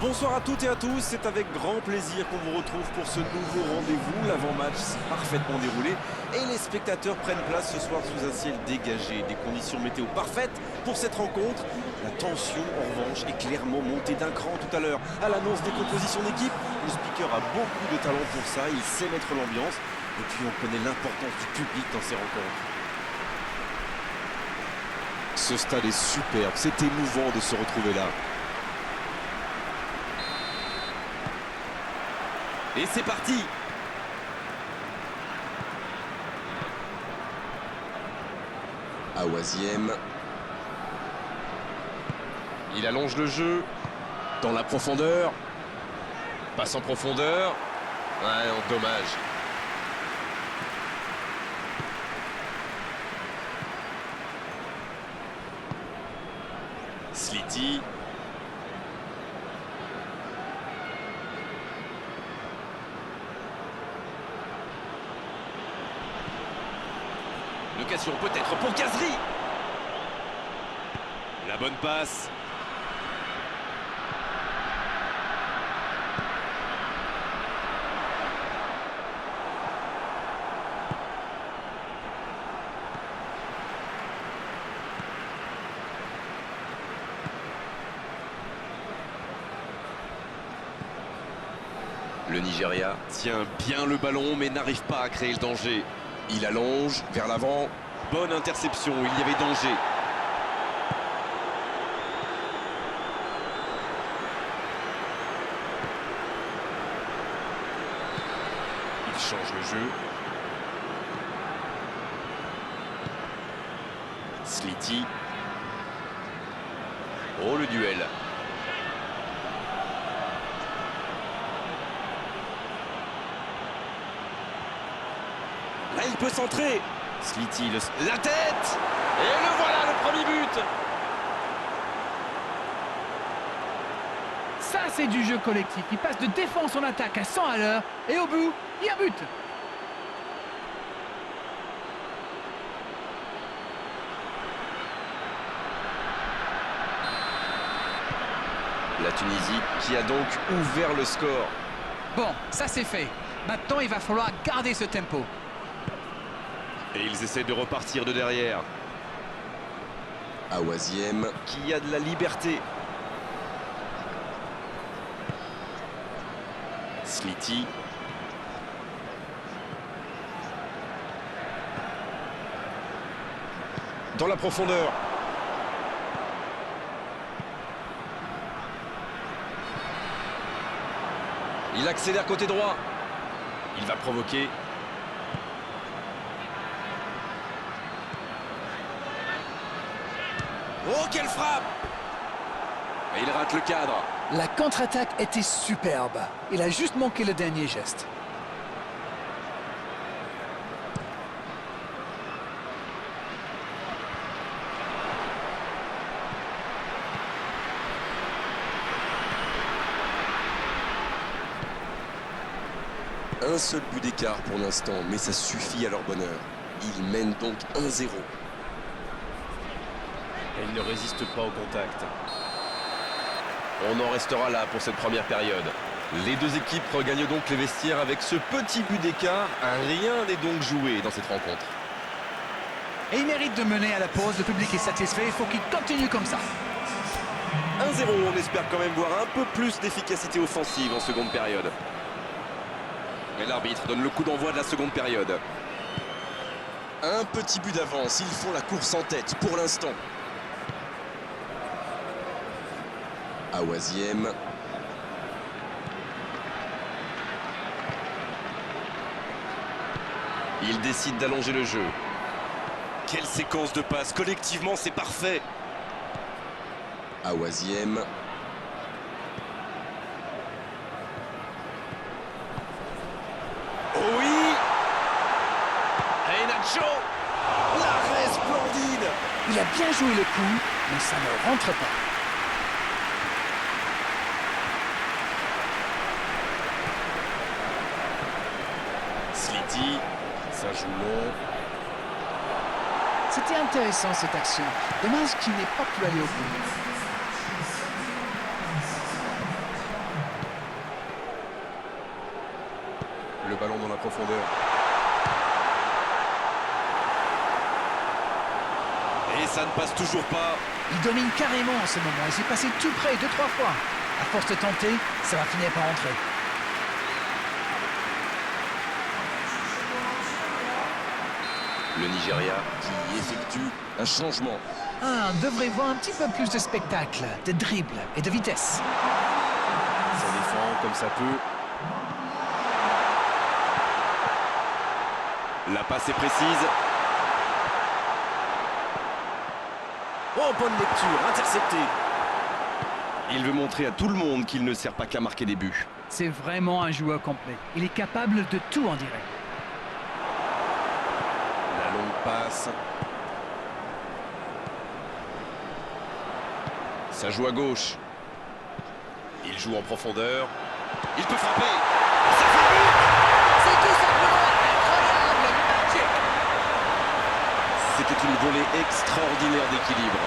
Bonsoir à toutes et à tous, c'est avec grand plaisir qu'on vous retrouve pour ce nouveau rendez-vous. L'avant-match s'est parfaitement déroulé et les spectateurs prennent place ce soir sous un ciel dégagé. Des conditions météo parfaites pour cette rencontre. La tension, en revanche, est clairement montée d'un cran tout à l'heure. À l'annonce des compositions d'équipe, le speaker a beaucoup de talent pour ça, il sait mettre l'ambiance. Et puis on connaît l'importance du public dans ces rencontres. Ce stade est superbe, c'est émouvant de se retrouver là. Et c'est parti. Awaziem. Il allonge le jeu. Dans la profondeur. Passe en profondeur. Ouais, dommage. Sliti. L'occasion peut-être pour Gazri. La bonne passe. Le Nigeria Tient bien le ballon mais n'arrive pas à créer le danger. il allonge vers l'avant. Bonne interception, il y avait danger. Il change le jeu. Sliti. Oh, le duel. Là, il peut centrer. Sliti, la tête. Et le voilà, le premier but. Ça, c'est du jeu collectif. Il passe de défense en attaque à 100 à l'heure. Et au bout, il y a but. La Tunisie qui a donc ouvert le score. Bon, ça c'est fait. Maintenant, il va falloir garder ce tempo. Et ils essaient de repartir de derrière. Awaziem. Qui a de la liberté. Sliti. Dans la profondeur. Il accélère côté droit. Il va provoquer. Oh, quelle frappe! Et il rate le cadre. La contre-attaque était superbe. Il a juste manqué le dernier geste. Un seul but d'écart pour l'instant, mais ça suffit à leur bonheur. Ils mènent donc 1-0. Et il ne résiste pas au contact. On en restera là pour cette première période. Les deux équipes regagnent donc les vestiaires avec ce petit but d'écart. Rien n'est donc joué dans cette rencontre. Et il mérite de mener à la pause. Le public est satisfait. Il faut qu'il continue comme ça. 1-0, on espère quand même voir un peu plus d'efficacité offensive en seconde période. Mais l'arbitre donne le coup d'envoi de la seconde période. Un petit but d'avance, ils font la course en tête pour l'instant. Awaziem. Il décide d'allonger le jeu. Quelle séquence de passes, collectivement c'est parfait. Awaziem. Oh oui! Et Nacho! L'arrêt splendide! Il a bien joué le coup, mais ça ne rentre pas. Sliti, ça joue long. C'était intéressant cette action. Dommage qu'il n'ait pas pu aller au bout. le ballon dans la profondeur. Et ça ne passe toujours pas. Il domine carrément en ce moment. Il s'est passé tout près 2-3 fois. À force de tenter, ça va finir par entrer. Le Nigeria qui effectue un changement. Ah, on devrait voir un petit peu plus de spectacle, de dribble et de vitesse. Ça défend comme ça peut. La passe est précise. Oh, bonne lecture, intercepté. Il veut montrer à tout le monde qu'il ne sert pas qu'à marquer des buts. C'est vraiment un joueur complet. Il est capable de tout en direct. La longue passe. Ça joue à gauche. Il joue en profondeur. Il peut frapper. C'est tout simplement incroyable, magique. C'était une volée extraordinaire d'équilibre.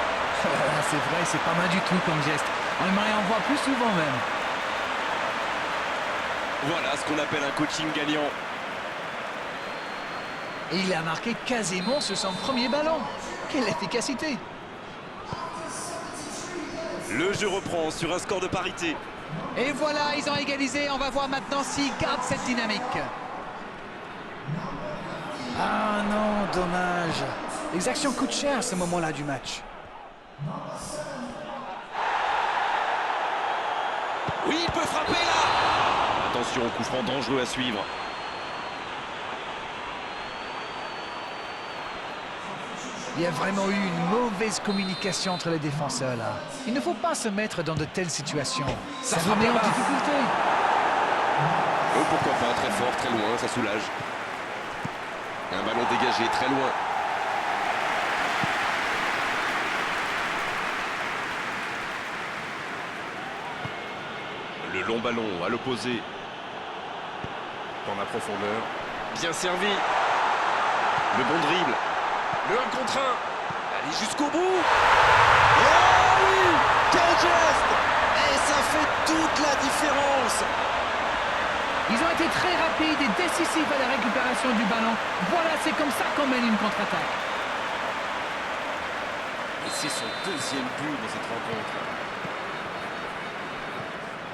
C'est vrai, c'est pas mal du tout comme geste. On aimerait en voir plus souvent même. Voilà ce qu'on appelle un coaching gagnant. Et il a marqué quasiment sur son premier ballon. Quelle efficacité! Le jeu reprend sur un score de parité. Et voilà, ils ont égalisé. On va voir maintenant s'ils gardent cette dynamique. Ah non, dommage. Les actions coûtent cher à ce moment-là du match. Oui, il peut frapper là. Attention au coup franc dangereux à suivre. Il y a vraiment eu une mauvaise communication entre les défenseurs là. Il ne faut pas se mettre dans de telles situations. Ça vous met en difficulté. Oh, pourquoi pas, très fort, très loin, ça soulage. Un ballon dégagé, très loin. Le long ballon à l'opposé. Dans la profondeur. Bien servi. Le bon dribble. Le 1 contre 1. Allez jusqu'au bout. Oh oui, quel geste. Et ça fait toute la différence. Ils ont été très rapides et décisifs à la récupération du ballon. Voilà, c'est comme ça qu'on mène une contre-attaque. Et c'est son deuxième but dans cette rencontre.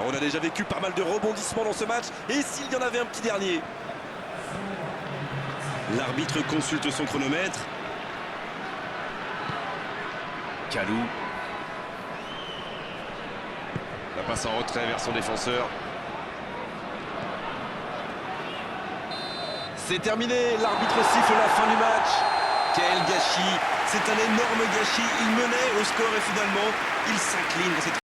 On a déjà vécu pas mal de rebondissements dans ce match. Et s'il y en avait un petit dernier? L'arbitre consulte son chronomètre. Kalou. La passe en retrait vers son défenseur. C'est terminé, l'arbitre siffle la fin du match. Quel gâchis, c'est un énorme gâchis. Il menait au score et finalement, il s'incline dans cette